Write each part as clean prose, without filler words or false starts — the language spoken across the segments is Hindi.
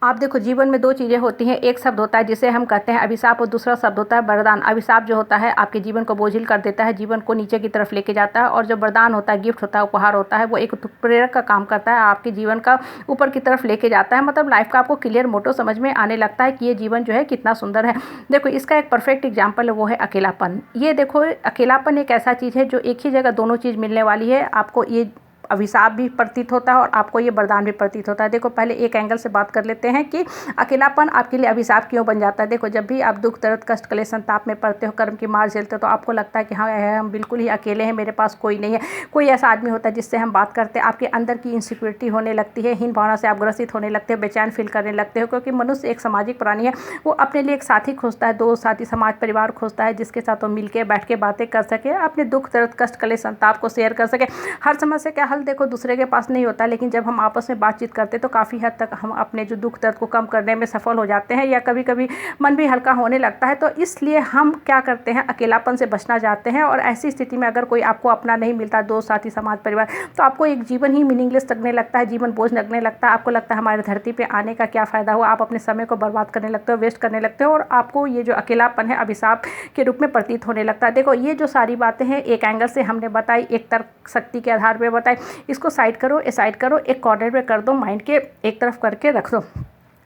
आप देखो, जीवन में दो चीज़ें होती हैं। एक शब्द होता है जिसे हम कहते हैं अभिशाप, और दूसरा शब्द होता है वरदान। अभिशाप जो होता है आपके जीवन को बोझिल कर देता है, जीवन को नीचे की तरफ लेके जाता है, और जो वरदान होता है, गिफ्ट होता है, उपहार होता है, वो एक प्रेरक का काम करता है, आपके जीवन का ऊपर की तरफ लेके जाता है। मतलब लाइफ का आपको क्लियर मोटो समझ में आने लगता है कि ये जीवन जो है कितना सुंदर है। देखो, इसका एक परफेक्ट एग्जाम्पल है, वो है अकेलापन। ये देखो, अकेलापन एक ऐसा चीज़ है जो एक ही जगह दोनों चीज़ मिलने वाली है। आपको ये अभिशाप भी प्रतीत होता है और आपको ये वरदान भी प्रतीत होता है। देखो, पहले एक एंगल से बात कर लेते हैं कि अकेलापन आपके लिए अभिशाप क्यों बन जाता है। देखो, जब भी आप दुख, दर्द, कष्ट, क्लेश, संताप में पड़ते हो, कर्म की मार झेलते हो, तो आपको लगता है कि हाँ, हम बिल्कुल ही अकेले हैं, मेरे पास कोई नहीं है। कोई ऐसा आदमी होता है जिससे हम बात करते हैं, आपके अंदर की इनसिक्योरिटी होने लगती है, हीन भावना से आप ग्रसित होने लगते हो, बेचैन फील करने लगते हो, क्योंकि मनुष्य एक सामाजिक प्राणी है। वो अपने लिए एक साथी खोजता है, दोस्त, साथी, समाज, परिवार खोजता है, जिसके साथ वो मिलकर बैठ के बातें कर सके, अपने दुख, दर्द, कष्ट, क्लेश, संताप को शेयर कर सके। हर समस्या का हल देखो दूसरे के पास नहीं होता, लेकिन जब हम आपस में बातचीत करते हैं तो काफ़ी हद तक हम अपने जो दुख दर्द को कम करने में सफल हो जाते हैं, या कभी कभी मन भी हल्का होने लगता है। तो इसलिए हम क्या करते हैं, अकेलापन से बचना चाहते हैं। और ऐसी स्थिति में अगर कोई आपको अपना नहीं मिलता, दोस्त, साथी, समाज, परिवार, तो आपको एक जीवन ही मीनिंगलेस लगने लगता है, जीवन बोझ लगने लगता है। आपको लगता है हमारे धरती पे आने का क्या फ़ायदा हुआ। आप अपने समय को बर्बाद करने लगते हो, वेस्ट करने लगते हो, और आपको ये जो अकेलापन है अभिशाप के रूप में प्रतीत होने लगता है। देखो, ये जो सारी बातें हैं एक एंगल से हमने बताई, एक तर्क शक्ति के आधार पर बताई। इसको साइड करो, साइड करो, एक कॉर्नर पे कर दो, माइंड के एक तरफ करके रख दो।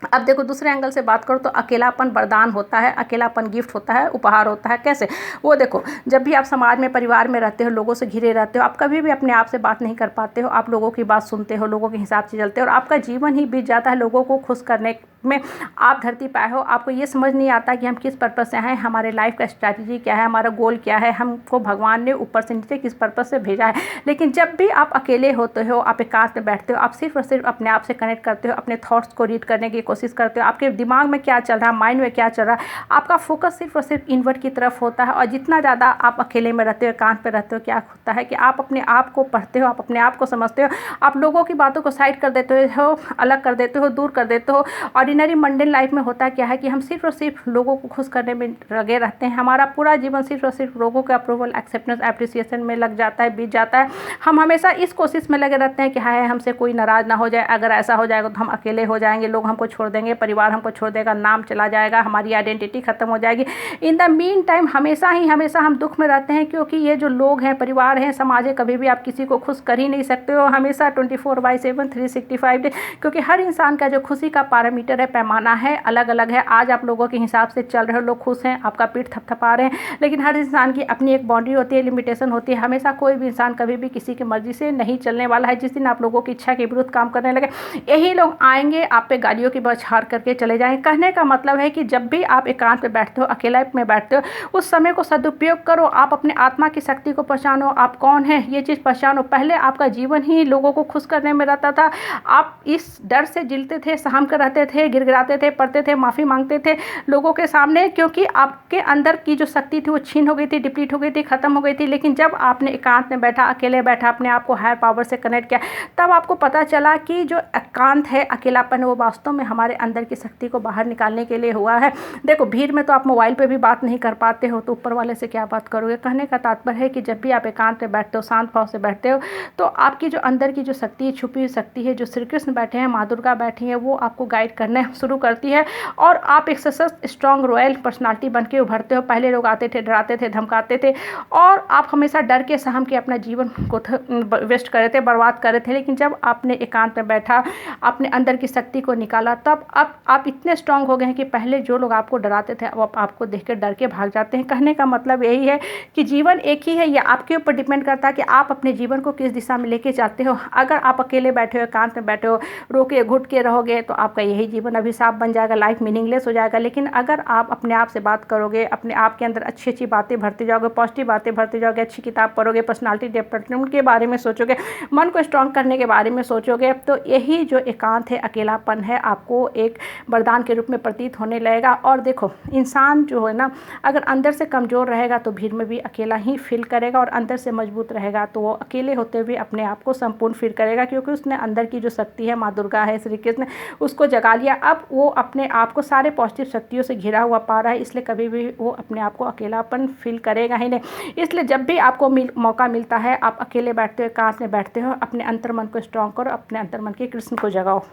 अब देखो, दूसरे एंगल से बात करो तो अकेलापन वरदान होता है, अकेलापन गिफ्ट होता है, उपहार होता है। कैसे? वो देखो, जब भी आप समाज में, परिवार में रहते हो, लोगों से घिरे रहते हो, आप कभी भी अपने आप से बात नहीं कर पाते हो, आप लोगों की बात सुनते हो, लोगों के हिसाब से चलते हो, और आपका जीवन ही बीत जाता है लोगों को खुश करने में। आप धरती पे आए हो, आपको ये समझ नहीं आता कि हम किस पर्पस से आए हैं, हमारे लाइफ का स्ट्रैटेजी क्या है, हमारा गोल क्या है, हमको भगवान ने ऊपर से नीचे किस पर्पस से भेजा है। लेकिन जब भी आप अकेले होते हो, आप एकांत में बैठते हो, आप सिर्फ और सिर्फ अपने आप से कनेक्ट करते हो, अपने थॉट्स को रीड करने की कोशिश करते हो, आपके दिमाग में क्या चल रहा है, माइंड में क्या चल रहा है, आपका फोकस सिर्फ और सिर्फ इनवर्ड की तरफ होता है। और जितना ज़्यादा आप अकेले में रहते हो, एकांत पे रहते हो, क्या होता है कि आप अपने आप को पढ़ते हो, आप अपने आप को समझते हो, आप लोगों की बातों को साइड कर देते हो, अलग कर देते हो, दूर कर देते हो। ऑर्डिनरी मंडेन लाइफ में होता क्या है कि हम सिर्फ और सिर्फ लोगों को खुश करने में लगे रहते हैं। हमारा पूरा जीवन सिर्फ और सिर्फ लोगों के अप्रूवल, एक्सेप्टेंस, एप्रिसिएशन में लग जाता है, बीत जाता है। हम हमेशा इस कोशिश में लगे रहते हैं कि हाय हमसे कोई नाराज़ ना हो जाए, अगर ऐसा हो जाएगा तो हम अकेले हो जाएंगे, लोग हमको छोड़ देंगे, परिवार हमको छोड़ देगा, नाम चला जाएगा, हमारी आइडेंटिटी खत्म हो जाएगी। इन द मीन टाइम हमेशा हम दुख में रहते हैं, क्योंकि ये जो लोग हैं, परिवार हैं, समाज है, कभी भी आप किसी को खुश कर ही नहीं सकते हो, हमेशा 24/7 365 डे, क्योंकि हर इंसान का जो खुशी का पैरामीटर है, पैमाना है, अलग अलग है। आज आप लोगों के हिसाब से चल रहे हो, लोग खुश हैं, आपका पीठ थपथपा रहे हैं, लेकिन हर इंसान की अपनी एक बाउंड्री होती है, लिमिटेशन होती है। हमेशा कोई भी इंसान कभी भी किसी की मर्जी से नहीं चलने वाला है। जिस दिन आप लोगों की इच्छा के विरुद्ध काम करने लगे, यही लोग आएंगे, आप पे गालियों की बौछार करके चले जाएंगे। कहने का मतलब है कि जब भी आप एकांत में बैठते हो, अकेला में बैठते हो, उस समय को सदुपयोग करो। आप अपने आत्मा की शक्ति को पहचानो, आप कौन है ये चीज़ पहचानो। पहले आपका जीवन ही लोगों को खुश करने में रहता था। आप इस डर से जिलते थे, सहम कर रहते थे, गिड़गिड़ाते थे, पढ़ते थे, माफ़ी मांगते थे लोगों के सामने, क्योंकि आपके अंदर की जो शक्ति थी वो छीन हो गई थी, डिप्लीट हो गई थी, खत्म हो गई थी। लेकिन जब आपने एकांत में बैठा, अकेले बैठा, अपने आप को हायर पावर से कनेक्ट किया, तब आपको पता चला कि जो एकांत है, अकेलापन है, वो वास्तव में हमारे अंदर की शक्ति को बाहर निकालने के लिए हुआ है। देखो, भीड़ में तो आप मोबाइल पे भी बात नहीं कर पाते हो, तो ऊपर वाले से क्या बात करोगे। कहने का तात्पर्य है कि जब भी आप एकांत में बैठते हो, शांत भाव से बैठते हो, तो आपकी जो अंदर की जो शक्ति है, छुपी हुई शक्ति है, जो श्री कृष्ण बैठे हैं, माँ दुर्गा बैठी हैं, वो आपको गाइड करने शुरू करती है, और आप एक सशक्त, स्ट्रॉन्ग, रॉयल पर्सनालिटी बन के उभरते हो। पहले लोग आते थे, डराते थे, धमकाते थे, और आप हमेशा डर के, सहम के अपना जीवन को वेस्ट कर रहे थे, बर्बाद कर रहे थे। लेकिन जब आपने एकांत में बैठा, अपने अंदर की शक्ति को निकाला, तब अब आप इतने स्ट्रांग हो गए हैं कि पहले जो लोग आपको डराते थे, अब आपको देख के डर के भाग जाते हैं। कहने का मतलब यही है कि जीवन एक ही है, ये आपके ऊपर डिपेंड करता है कि आप अपने जीवन को किस दिशा में लेके जाते हो। अगर आप अकेले बैठे हो, एकांत में बैठे हो, रोके घुट के रहोगे, तो आपका यही जीवन अभिशाप बन जाएगा, लाइफ मीनिंगलेस हो जाएगा। लेकिन अगर आप अपने आप से बात करोगे, अपने आप के अंदर अच्छी अच्छी बातें भरते जाओगे, पॉजिटिव बातें भरते जाओगे, अच्छी किताब पढ़ोगे, पर्सनालिटी डेवलपमेंट के बारे में सोचोगे, मन को स्ट्रांग करने के बारे में सोचोगे, तो यही जो एकांत है, अकेलापन है, आपको एक वरदान के रूप में प्रतीत होने लगेगा। और देखो, इंसान जो है ना, अगर अंदर से कमज़ोर रहेगा तो भीड़ में भी अकेला ही फील करेगा, और अंदर से मजबूत रहेगा तो वो अकेले होते हुए अपने आप को संपूर्ण फील करेगा, क्योंकि उसने अंदर की जो शक्ति है, माँ दुर्गा है, श्री कृष्ण, उसको जगा लिया। अब वो अपने आप को सारे पॉजिटिव शक्तियों से घिरा हुआ पा रहा है, इसलिए कभी भी वो अपने आप को अकेलापन फील करेगा ही नहीं। इसलिए जब भी आपको मौका मिलता है, आप अकेले बैठते हो, एकांत में बैठते हो, अपने अंतर मन को स्ट्रॉन्ग करो, अपने अंतर मन के कृष्ण को जगाओ।